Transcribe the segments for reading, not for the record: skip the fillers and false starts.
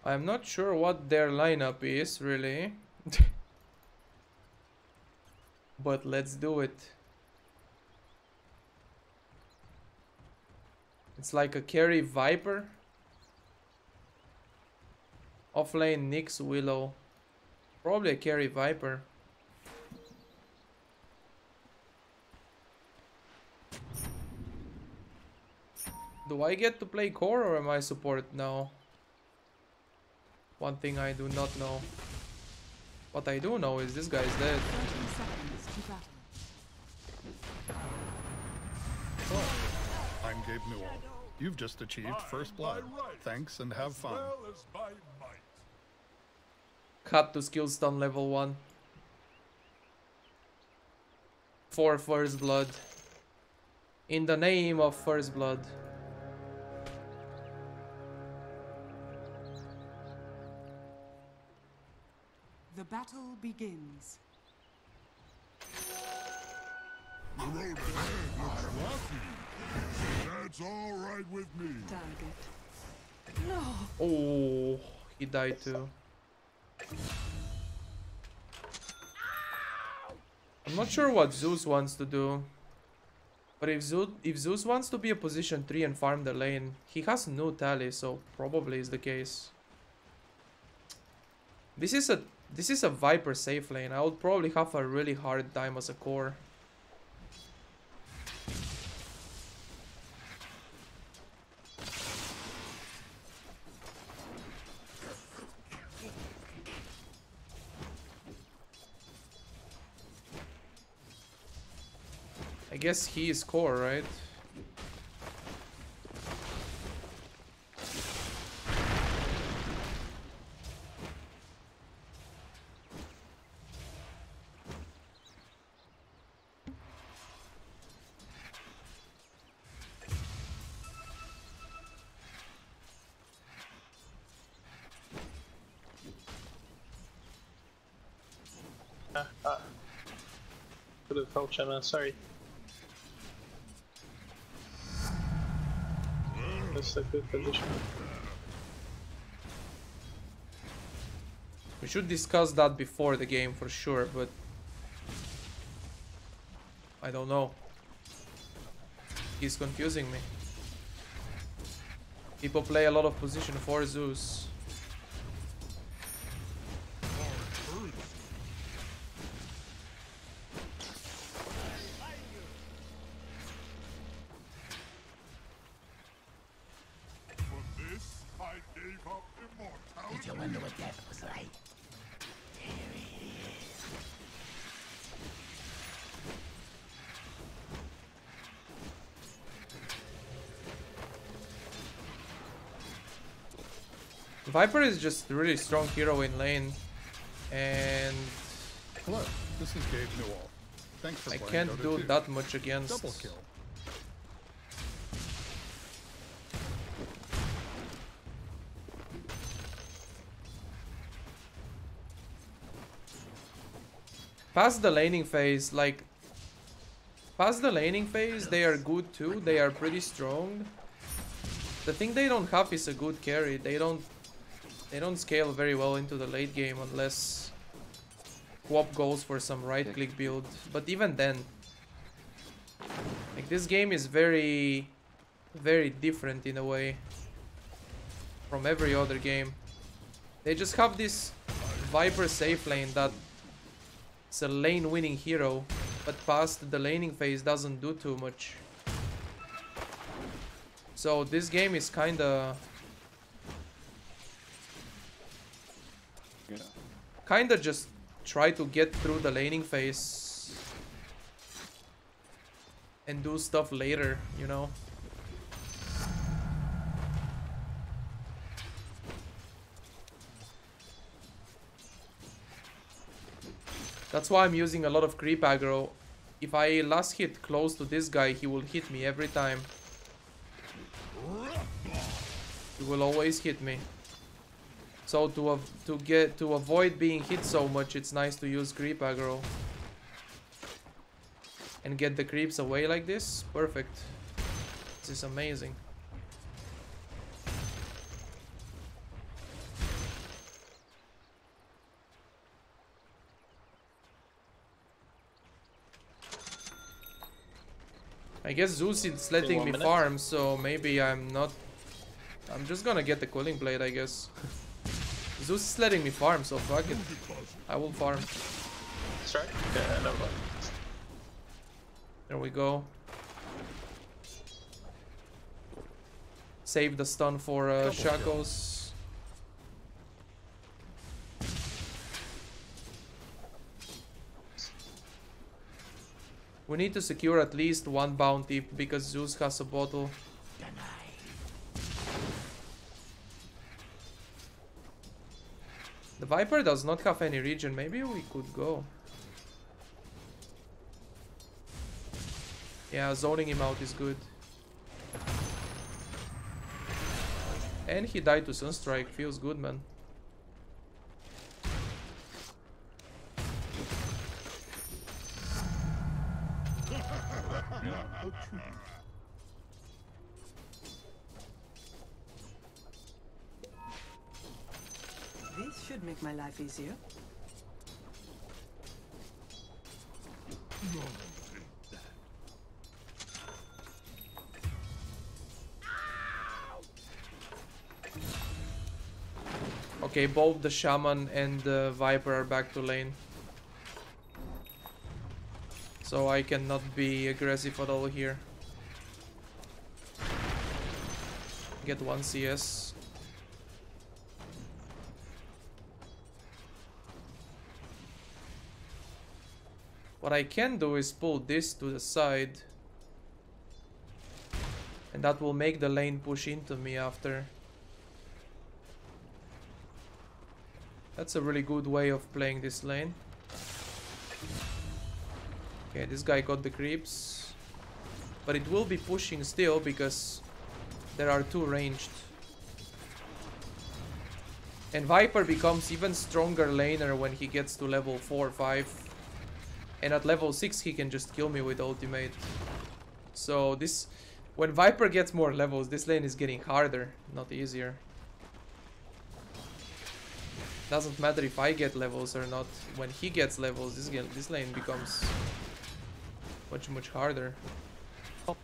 I'm not sure what their lineup is really. But let's do it. It's like a carry Viper. Offlane Nyx Willow. Probably a carry Viper. Do I get to play core or am I support now? One thing I do not know. What I do know is this guy's dead. I'm Gabe Newell. You've just achieved first blood. Thanks and have fun. Cut to skill stun level 1. For first blood. In the name of first blood. The battle begins. The road ahead looks rocky. That's all right with me. Target. No. Oh, he died too. I'm not sure what Zeus wants to do. But if Zeus wants to be a position 3 and farm the lane, he has no tally, so probably is the case. This is a Viper safe lane. I would probably have a really hard time as a core. I guess he is core, right? Could have felt China, sorry. That's a good position. We should discuss that before the game for sure, but I don't know. He's confusing me. People play a lot of position for Zeus. Did you wonder what that was like? Here it is. Viper is just a really strong hero in lane, and Hello, this is Gabe Newell. Thanks for I playing can't Dota do 2. that much against. Double kill. Past the laning phase, they are good too. They are pretty strong. The thing they don't have is a good carry. They don't scale very well into the late game unless Quop goes for some right click build. But even then, like, this game is very, very different in a way from every other game. They just have this Viper safe lane that it's a lane winning hero, but past the laning phase doesn't do too much. So this game is kinda just try to get through the laning phase and do stuff later, you know. That's why I'm using a lot of creep aggro. If I last hit close to this guy, he will hit me every time. He will always hit me. So to avoid being hit so much, it's nice to use creep aggro. And get the creeps away like this. Perfect. This is amazing. I guess Zeus is letting 1 me minute. farm, so maybe I'm not... I'm just gonna get the cooling blade, I guess. Zeus is letting me farm, so fuck it. I will farm. Strike? Yeah, never mind. There we go. Save the stun for Shackles. We need to secure at least one bounty because Zeus has a bottle. The Viper does not have any regen. Maybe we could go. Yeah, zoning him out is good. And he died to Sunstrike. Feels good, man. This should make my life easier. Okay, both the Shaman and the Viper are back to lane. So I cannot be aggressive at all here. Get 1 CS. What I can do is pull this to the side. And that will make the lane push into me after. That's a really good way of playing this lane. Okay, this guy got the creeps. But it will be pushing still because there are 2 ranged. And Viper becomes even stronger laner when he gets to level 4 or 5. And at level 6 he can just kill me with ultimate. So this... When Viper gets more levels, this lane is getting harder, not easier. Doesn't matter if I get levels or not. When he gets levels, this lane becomes much harder. I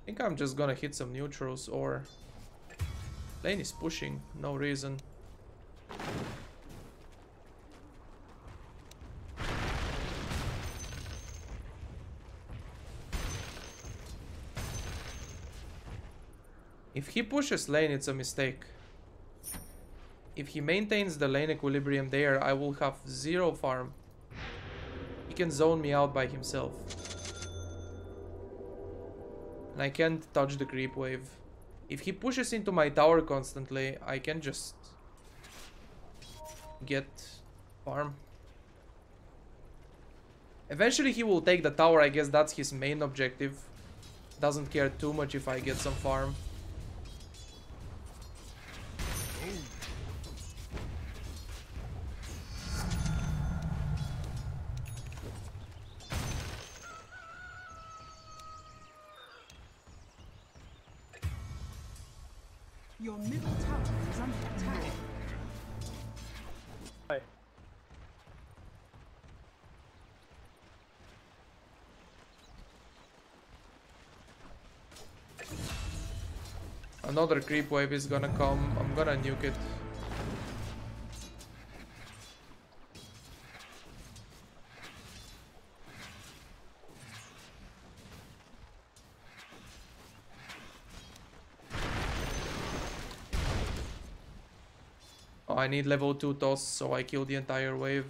think I'm just gonna hit some neutrals or... Lane is pushing, no reason. If he pushes lane, it's a mistake. If he maintains the lane equilibrium there, I will have 0 farm. He can zone me out by himself. And I can't touch the creep wave. If he pushes into my tower constantly, I can just get farm. Eventually he will take the tower, I guess that's his main objective. Doesn't care too much if I get some farm. Your middle tower is under attack. Hi. Another creep wave is gonna come. I'm gonna nuke it. Oh, I need level 2 toss, so I kill the entire wave.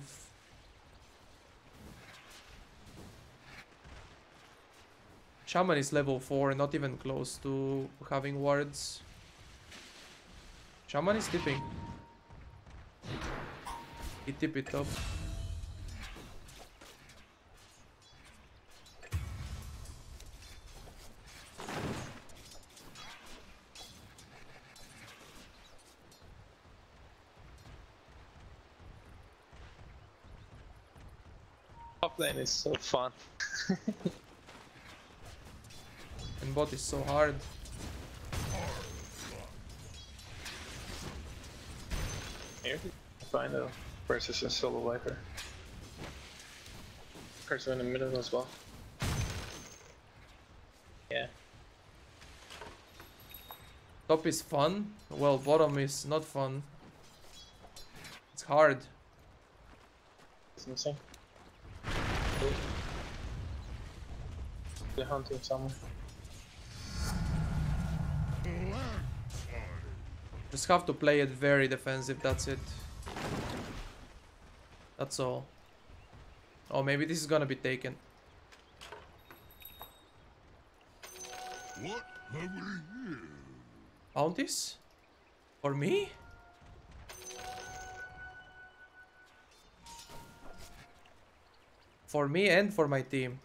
Shaman is level 4, not even close to having wards. Shaman is tipping. He tip it up. Offlane is so fun. And bot is so hard. Here, find a versus a solo Viper. Cursor in the middle as well. Yeah. Top is fun. Well, bottom is not fun. It's hard. It's insane. They're hunting someone. Just have to play it very defensive, that's it. That's all. Oh, maybe this is gonna be taken. What have we here? Bounties? For me? For me and for my team.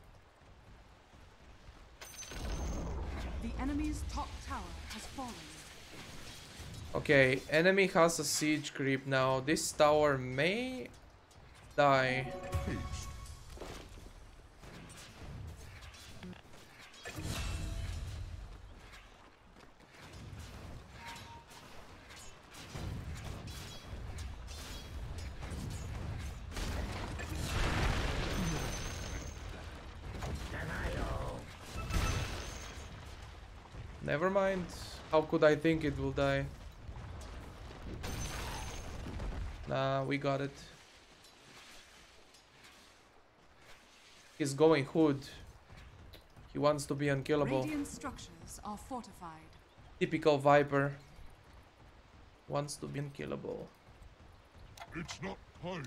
The enemy's top tower has fallen. Okay, enemy has a siege creep now. This tower may die. Haste. Never mind. How could I think it will die? Nah, we got it. He's going hood. He wants to be unkillable. Radiant structures are fortified. Typical Viper. Wants to be unkillable. It's not time.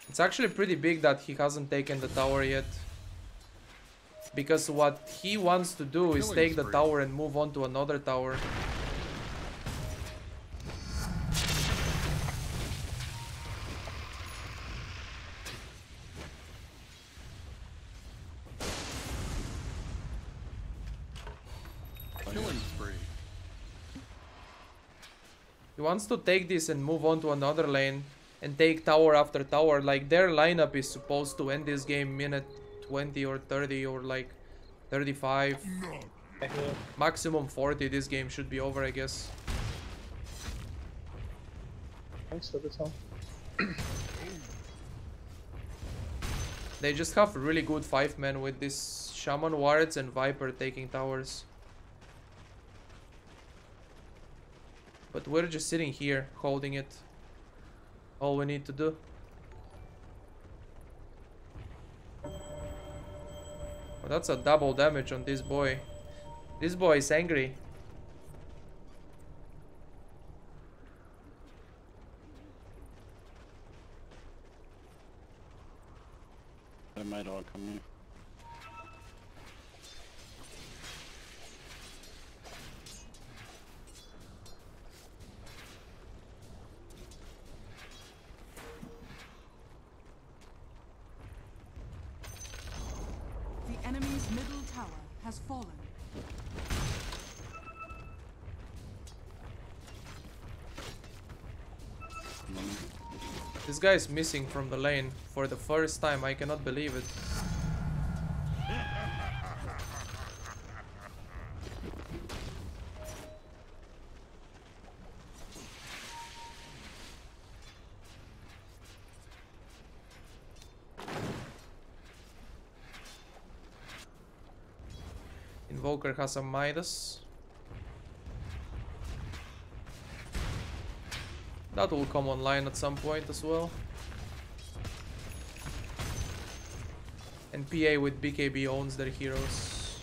It's actually pretty big that he hasn't taken the tower yet. Because what he wants to do is take the tower and move on to another tower. Killing spree. He wants to take this and move on to another lane and take tower after tower. Like, their lineup is supposed to end this game minute 20 or 30 or like 35. Maximum 40. This game should be over, I guess. Thanks for the time. They just have really good 5-men with this Shaman wards and Viper taking towers. But we're just sitting here holding it. All we need to do. Oh, that's a double damage on this boy. This boy is angry. They might all come in. The enemy's middle tower has fallen. This guy is missing from the lane for the first time. I cannot believe it. Invoker has a Midas. That will come online at some point as well. And PA with BKB owns their heroes.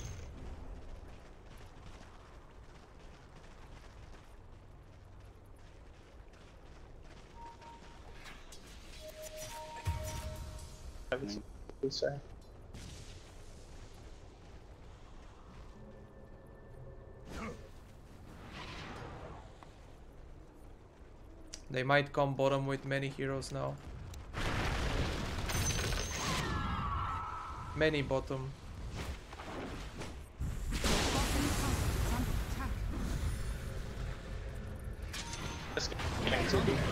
Sorry. They might come bottom with many heroes now. Many bottom.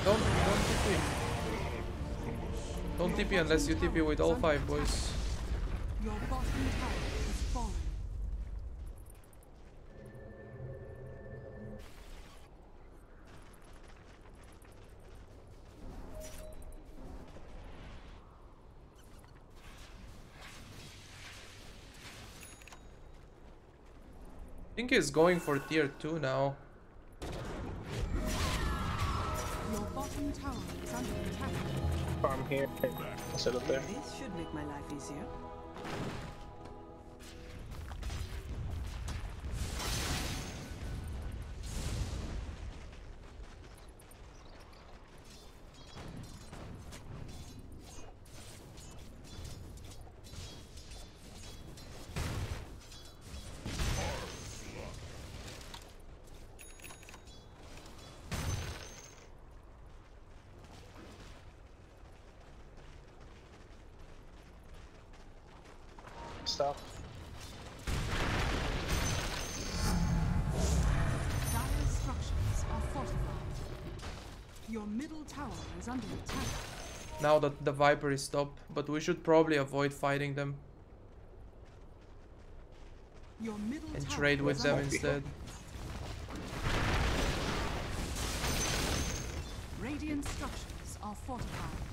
Don't TP. Don't TP unless you TP with all 5 boys. Your bottom tower has fallen. I think he's going for tier 2 now. Your bottom tower is under attack. Farm here. I'll set up there. This should make my life easier. Stop. Dire structures are fortified. Your middle tower is under attack. Now that the Viper is stopped, but we should probably avoid fighting them Your middle and tower trade with is them under instead. Radiant structures are fortified.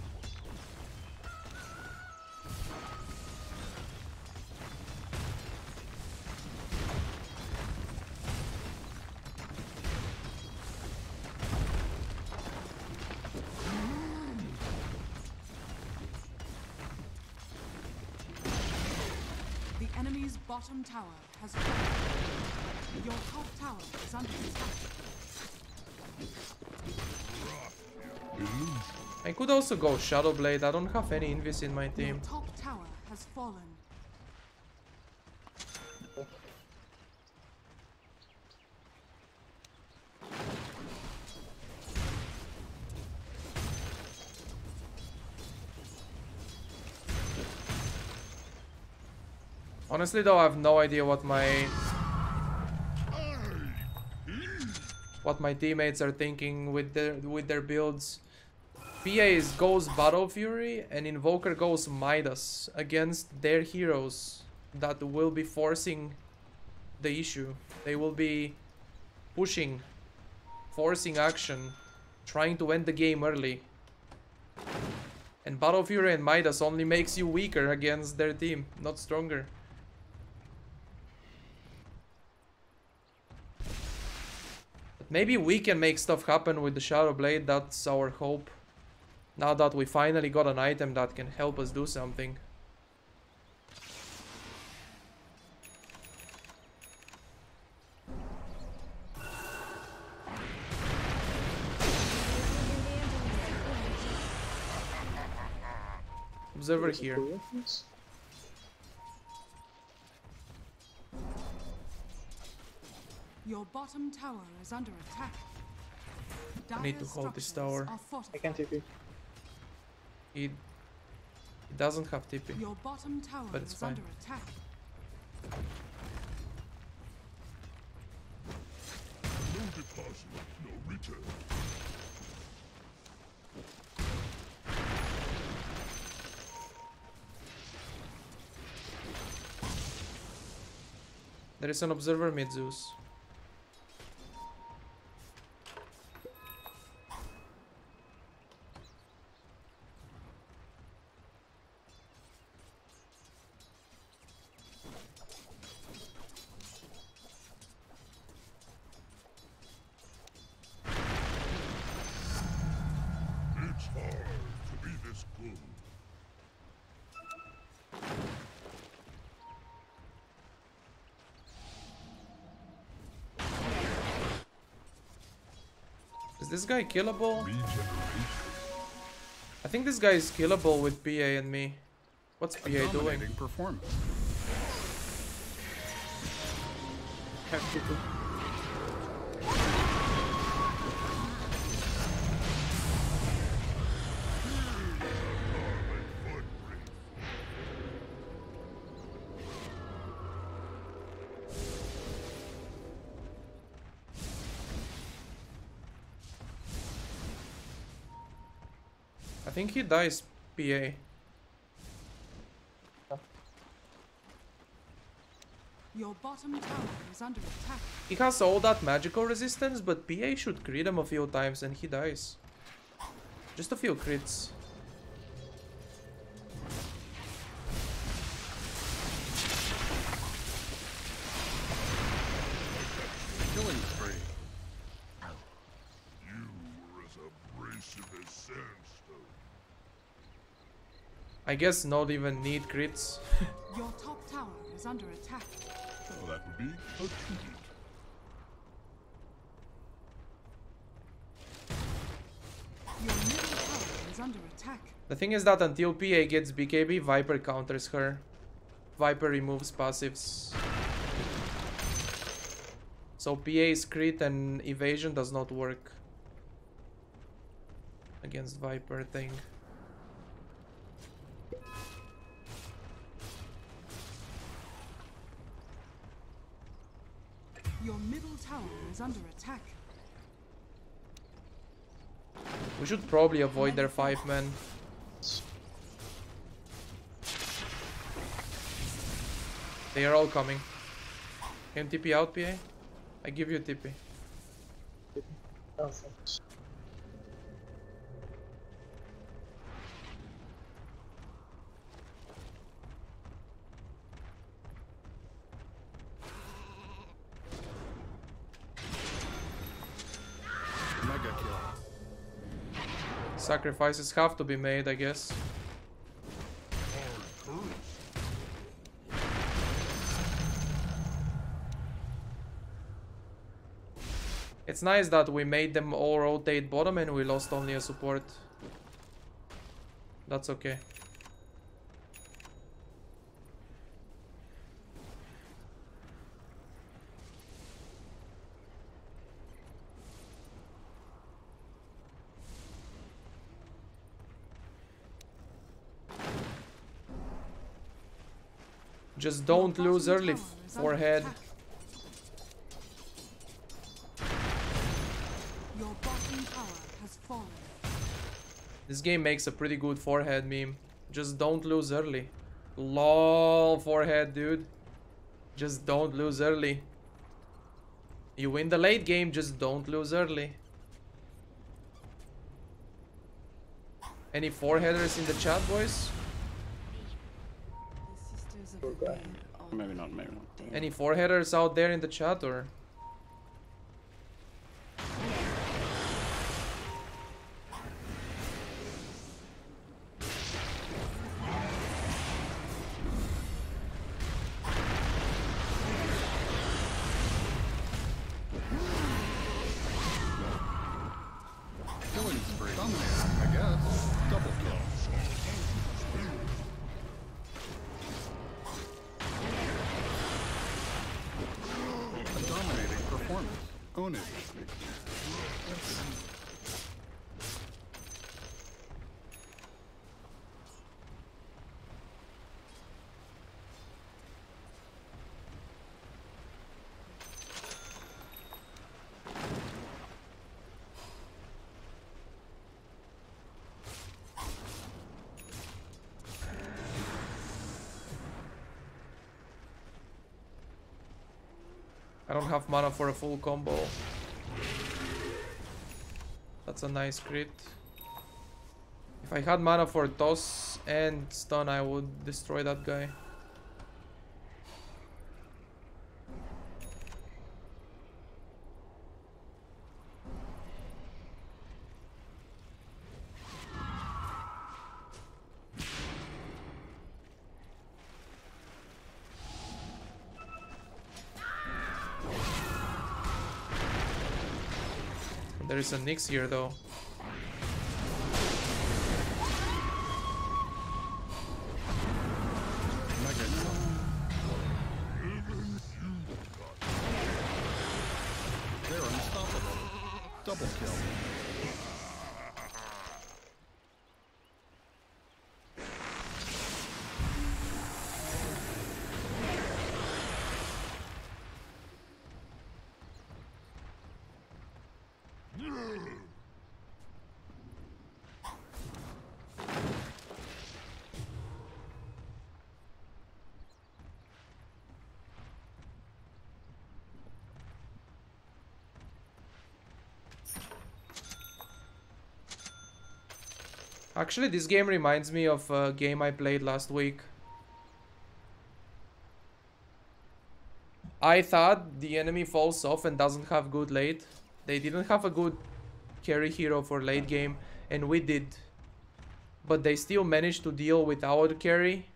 The enemy's bottom tower has fallen. Your top tower is under attack. I could also go Shadow Blade. I don't have any invis in my Your team. top tower has fallen. Honestly though, I have no idea what my teammates are thinking with their builds. PA goes Battle Fury and Invoker goes Midas against their heroes that will be forcing the issue. They will be pushing, forcing action, trying to end the game early. And Battle Fury and Midas only makes you weaker against their team, not stronger. But maybe we can make stuff happen with the Shadow Blade, that's our hope. Now that we finally got an item that can help us do something. Observer here. Your bottom tower is under attack. I need to hold this tower. I can't TP. It doesn't have TP. Your bottom tower But it's is fine. under attack. No deposit, no return. There is an observer mid Zeus. It's hard to be this good. Is this guy killable? Regeneration. I think this guy is killable with PA and me. What's PA doing? Dominating performance. Can't TP. think he dies PA. Your bottom tower is under attack. He has all that magical resistance, but PA should crit him a few times and he dies. Just a few crits. Killing spree. You were as abrasive as sandstone. I guess not even need crits. Your top tower is under attack. Well, that would be a tribute. Your middle tower is under attack. The thing is that until PA gets BKB, Viper counters her. Viper removes passives. So PA's crit and evasion does not work against Viper thing. Your middle tower is under attack. We should probably avoid their 5-man. They are all coming. Can you TP out, PA? I give you TP. Oh, thanks. Mega kill. Sacrifices have to be made, I guess. It's nice that we made them all rotate bottom and we lost only a support. That's okay. Just don't lose early, forehead. Your bottom tower has fallen. This game makes a pretty good forehead meme. Just don't lose early. LOL, forehead, dude. Just don't lose early. You win the late game, just don't lose early. Any foreheaders in the chat, boys? The sisters of the dead are Maybe not, maybe not. dead. Any foreheaders out there in the chat, or? Killing spree. Dominating, I guess. Double kill. A dominating performance. Own it. I don't have mana for a full combo. That's a nice crit. If I had mana for toss and stun, I would destroy that guy. There is a Nyx here though. Mega kill. They're unstoppable. Double kill. Actually, this game reminds me of a game I played last week. I thought the enemy falls off and doesn't have good late. They didn't have a good carry hero for late game, and we did. But they still managed to deal with our carry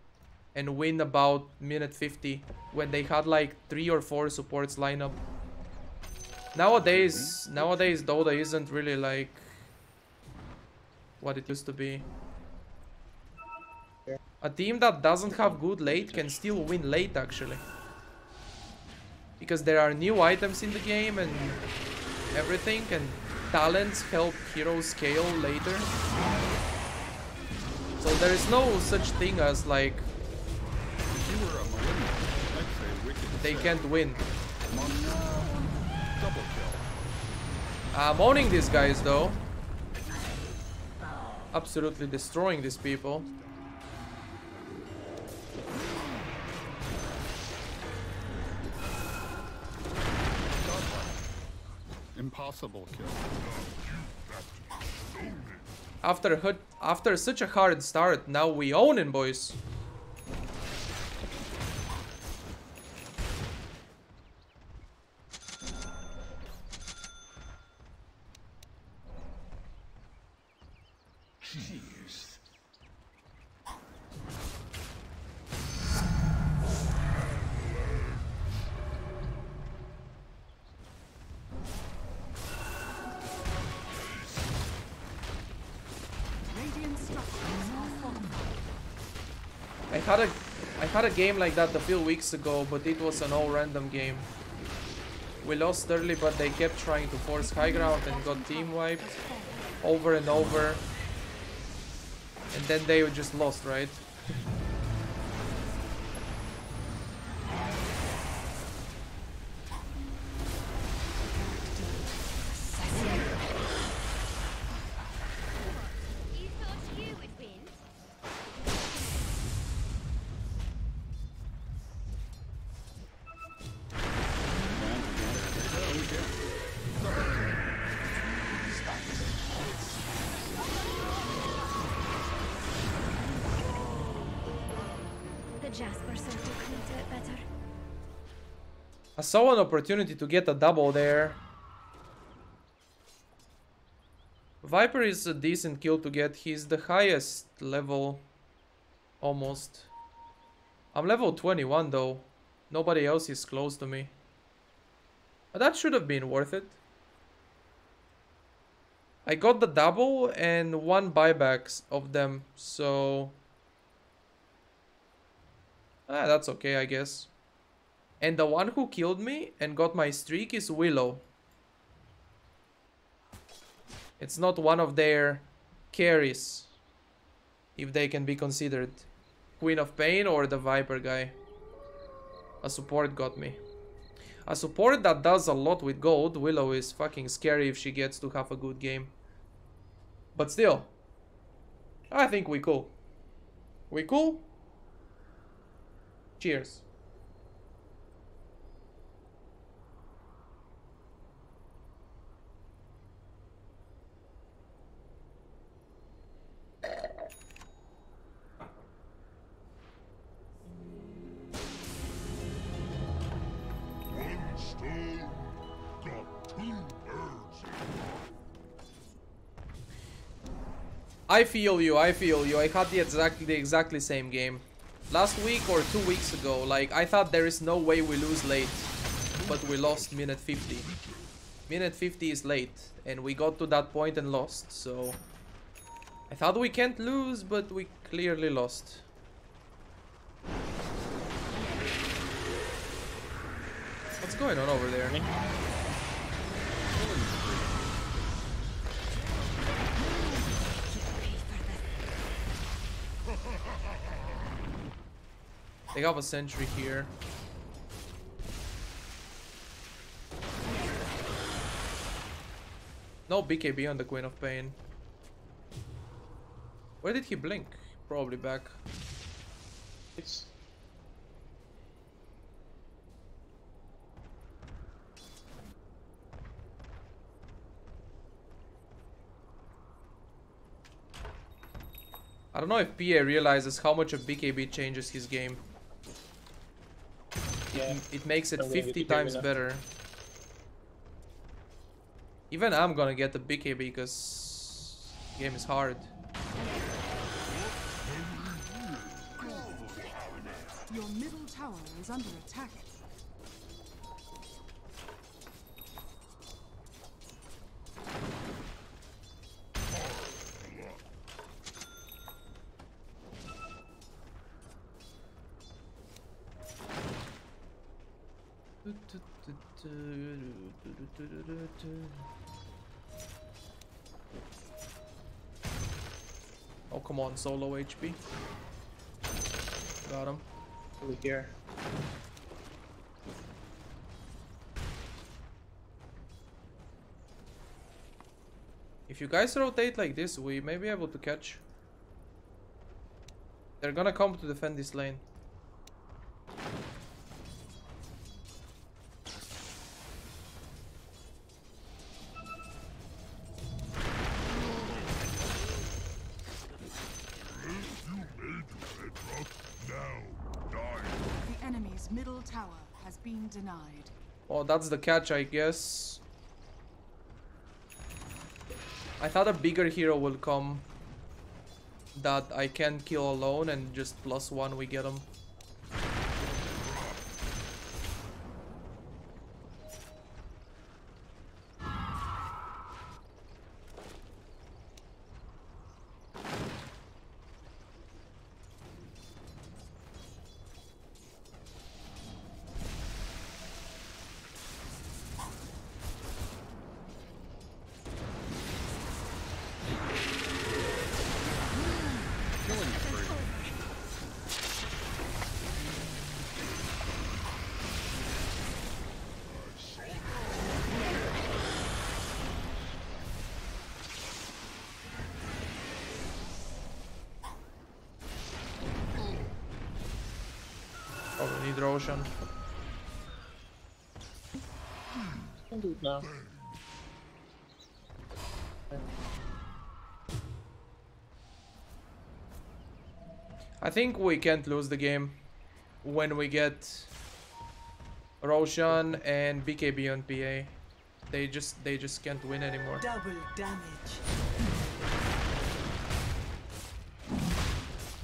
and win about minute 50 when they had like 3 or 4 supports lineup. Nowadays Dota isn't really like what it used to be. A team that doesn't have good late can still win late actually. Because there are new items in the game and everything, and talents help heroes scale later. So there is no such thing as like If you were a millennial, I'd say wicked they sick. can't win. Double kill. I'm owning these guys though. Absolutely destroying these people. Impossible kill. After such a hard start, now we own it, boys. Cheers. Radiant structures are fortified. I had a game like that a few weeks ago, but it was an all random game. We lost early, but they kept trying to force high ground and got team wiped over and over. And then they just lost, right? You thought you would win? The Jasper circle couldn't do it better. I saw an opportunity to get a double there. Viper is a decent kill to get. He's the highest level. Almost. I'm level 21 though. Nobody else is close to me. But that should have been worth it. I got the double and 1 buybacks of them, so... that's okay, I guess. And the one who killed me and got my streak is Willow. It's not one of their carries, if they can be considered. Queen of Pain or the Viper guy. A support got me. A support that does a lot with gold. Willow is fucking scary if she gets to have a good game. But still, I think we cool. We cool? Cheers. One stone got 2 birds. I feel you, I feel you. I had the exactly same game. Last week or 2 weeks ago, like, I thought there is no way we lose late. But we lost minute 50. Minute 50 is late. And we got to that point and lost, so... I thought we can't lose, but we clearly lost. What's going on over there? They have a sentry here. No BKB on the Queen of Pain. Where did he blink? Probably back. It's I don't know if PA realizes how much a BKB changes his game. Yeah. It makes it I'm gonna 50 get the times now. better. Even I'm gonna get the BKB because the game is hard. Your middle tower is under attack. Oh, come on, solo HP. Got him. Over here. If you guys rotate like this, we may be able to catch. They're gonna come to defend this lane. The enemy's middle tower has been denied. Oh, that's the catch, I guess. I thought a bigger hero will come that I can kill alone and just +1 we get him. Oh, we need Roshan. Can do it now. I think we can't lose the game when we get Roshan and BKB on PA. They just can't win anymore. Double damage.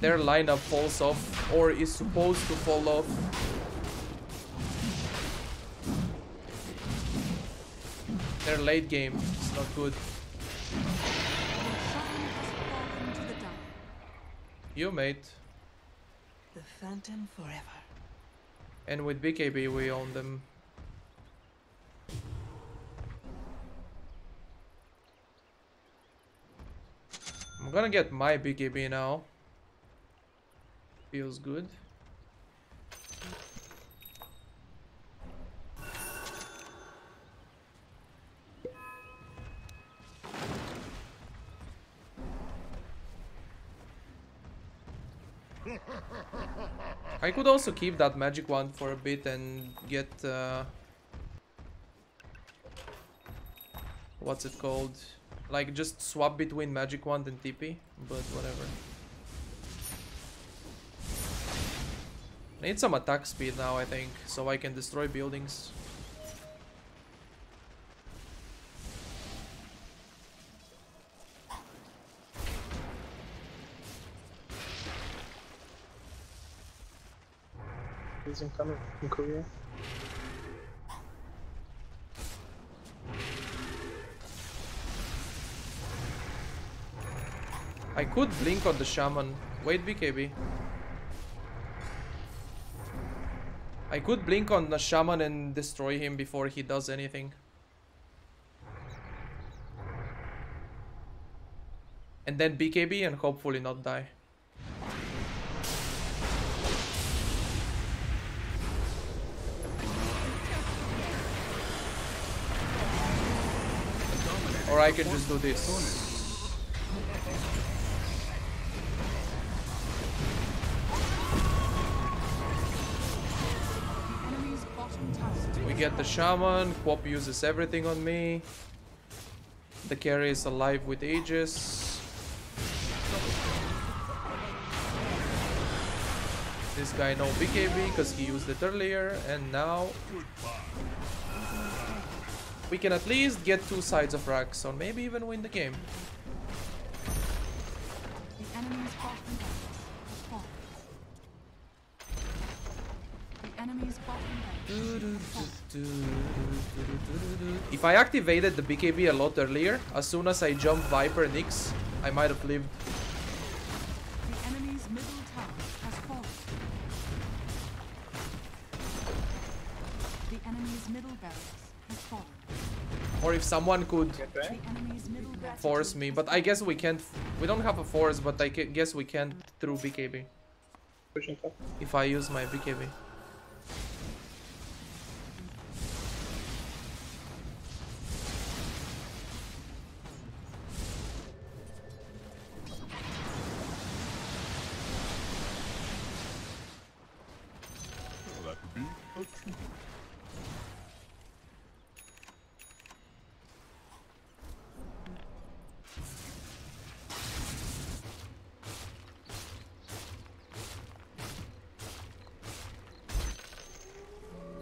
Their lineup falls off or is supposed to fall off. Their late game is not good. You mate. The Phantom forever. And with BKB we own them. I'm gonna get my BKB now. Feels good. I could also keep that magic wand for a bit and get what's it called? Like just swap between magic wand and TP, but whatever. I need some attack speed now, I think, so I can destroy buildings. He's incoming from Korea. I could blink on the shaman. Wait, BKB. I could blink on the shaman and destroy him before he does anything. And then BKB and hopefully not die. Or I can just do this. We get the shaman, Quop uses everything on me. The carry is alive with Aegis. this guy no BKB because he used it earlier, and now we can at least get 2 sides of racks, or maybe even win the game. The enemy's bottom barracks has fallen. The enemy's bottom barracks has fallen. If I activated the BKB a lot earlier, as soon as I jumped Viper Nyx, I might have lived. The enemy's middle tower has fallen. The enemy's middle barracks has fallen. Or if someone could The enemy's middle barracks force me, but I guess we can't. We don't have a force, but I guess we can't through BKB. Pushing top. If I use my BKB. Well, that would be a treat.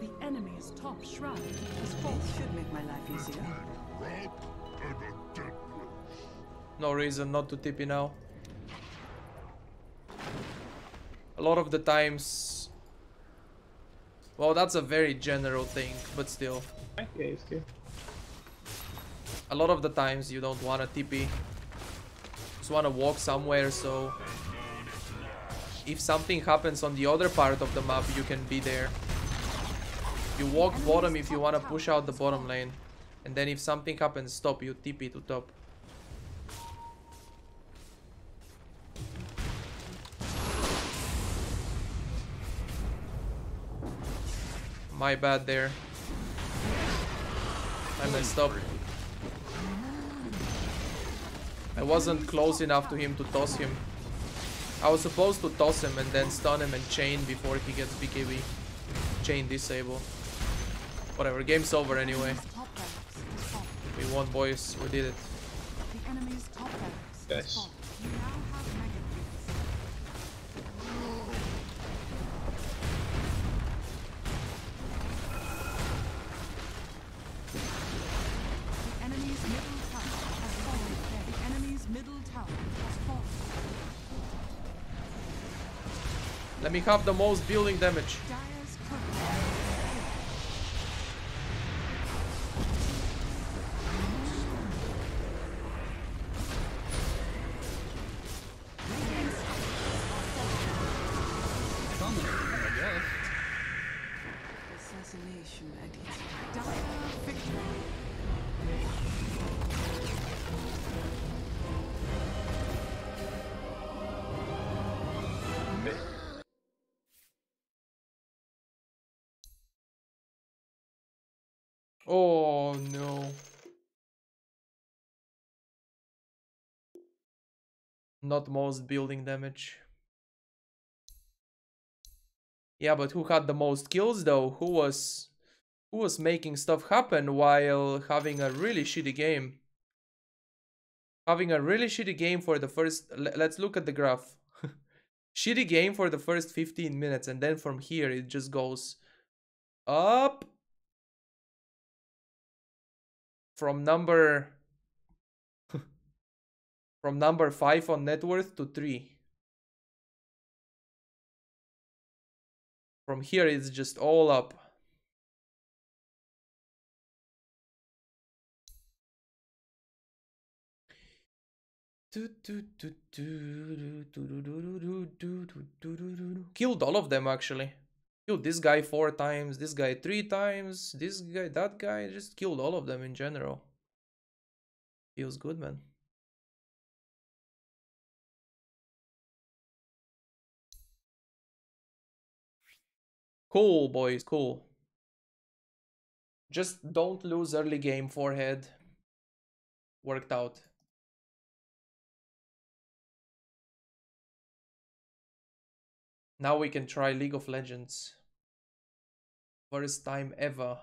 The enemy's top shrine has fallen. This should make my life easier. Route and a dead place. No reason not to TP now. A lot of the times... Well, that's a very general thing, but still. Yeah, he's good. A lot of the times you don't want to TP. Just want to walk somewhere, so... If something happens on the other part of the map, you can be there. You walk bottom if you want to push out the bottom lane. And then if something happens, stop, you TP to top. My bad there. I messed up. I wasn't close enough to him to toss him. I was supposed to toss him and then stun him and chain before he gets BKB. Chain disable. Whatever, game's over anyway. Enemy's top barracks has fallen. We won, boys. We did it. The enemy's top barracks Yes. has fallen. You now have mega creeps. The enemy's middle tower has fallen. The enemy's middle tower has fallen. Let me have the most building damage. Dire's cover. Assassination at its dire victory. Oh no. Not most building damage. Yeah, but who had the most kills though? Who was making stuff happen while having a really shitty game? Having a really shitty game for the first... Let's look at the graph. Shitty game for the first 15 minutes, and then from here it just goes up. From number... from number 5 on net worth to 3. From here it's just all up. Killed all of them actually. Killed this guy 4 times, this guy 3 times, this guy, that guy. Just killed all of them in general. Feels good, man. Cool, boys, cool. Just don't lose early game forehead. Worked out. Now we can try League of Legends. First time ever.